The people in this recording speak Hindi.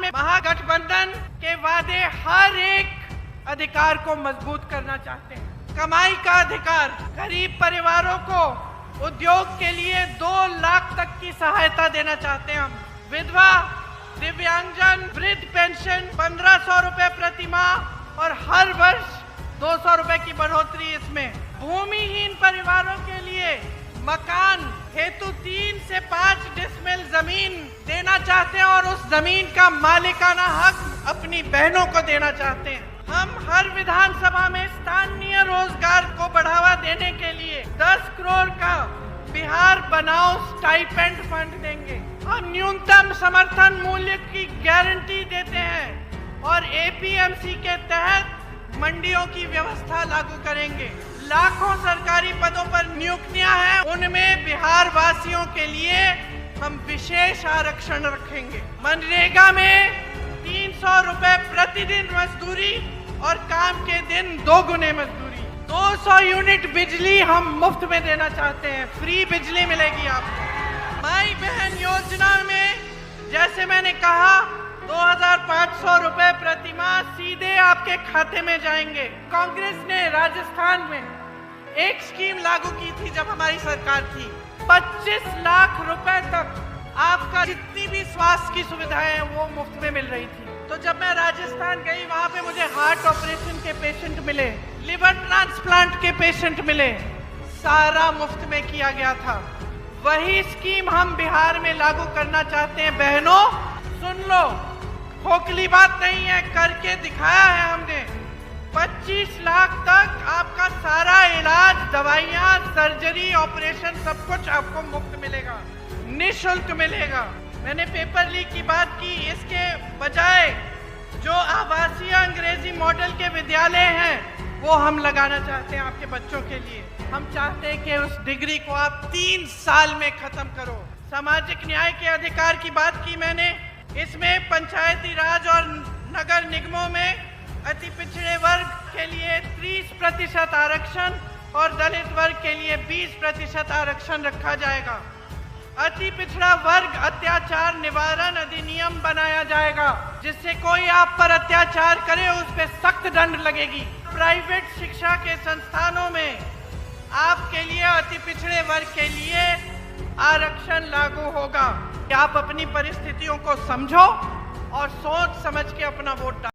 में महागठबंधन के वादे हर एक अधिकार को मजबूत करना चाहते हैं। कमाई का अधिकार, गरीब परिवारों को उद्योग के लिए 2 लाख तक की सहायता देना चाहते हैं हम। विधवा, दिव्यांगजन, वृद्ध पेंशन 1500 रुपए प्रति माह और हर वर्ष 200 रुपए की बढ़ोतरी इसमें। भूमिहीन परिवारों के लिए मकान हेतु 3 से 5 डिसमिल जमीन देना चाहते हैं और उस जमीन का मालिकाना हक अपनी बहनों को देना चाहते हैं। हम हर विधानसभा में स्थानीय रोजगार को बढ़ावा देने के लिए 10 करोड़ का बिहार बनाओ स्टाइपेंड फंड देंगे। हम न्यूनतम समर्थन मूल्य की गारंटी देते हैं और एपीएमसी के तहत मंडियों की व्यवस्था लागू करेंगे। लाखों सरकारी पदों पर नियुक्तियां हैं, उनमें बिहार वासियों के लिए हम विशेष आरक्षण रखेंगे। मनरेगा में 300 रुपए प्रतिदिन मजदूरी और काम के दिन 2 गुने मजदूरी। 200 यूनिट बिजली हम मुफ्त में देना चाहते हैं, फ्री बिजली मिलेगी आपको। माई बहन योजना में जैसे मैंने कहा 2500 रुपए प्रति माह सीधे आपके खाते में जाएंगे। कांग्रेस ने राजस्थान में एक स्कीम लागू की थी जब हमारी सरकार थी, 25 लाख रुपए तक आपका जितनी भी स्वास्थ्य की सुविधाएं हैं वो मुफ्त में मिल रही थी। तो जब मैं राजस्थान गई वहां पे मुझे हार्ट ऑपरेशन के पेशेंट मिले, लिवर ट्रांसप्लांट के पेशेंट मिले, सारा मुफ्त में किया गया था। वही स्कीम हम बिहार में लागू करना चाहते हैं। बहनों सुन लो, खोखली बात नहीं है, करके दिखाया है हमने। 25 लाख तक आपका सारा इलाज, दवाइयाँ, सर्जरी, ऑपरेशन सब कुछ आपको मुफ्त मिलेगा, निःशुल्क मिलेगा। मैंने पेपर लीक की बात की, इसके बजाय जो आवासीय अंग्रेजी मॉडल के विद्यालय हैं वो हम लगाना चाहते हैं आपके बच्चों के लिए। हम चाहते हैं कि उस डिग्री को आप 3 साल में खत्म करो। सामाजिक न्याय के अधिकार की बात की मैंने, इसमें पंचायती राज और नगर निगमों में अति पिछड़े वर्ग के लिए 30% आरक्षण और दलित वर्ग के लिए 20% आरक्षण रखा जाएगा। अति पिछड़ा वर्ग अत्याचार निवारण अधिनियम बनाया जाएगा, जिससे कोई आप पर अत्याचार करे उस पर सख्त दंड लगेगी। प्राइवेट शिक्षा के संस्थानों में आपके लिए, अति पिछड़े वर्ग के लिए आरक्षण लागू होगा। आप अपनी परिस्थितियों को समझो और सोच समझ के अपना वोट डालो।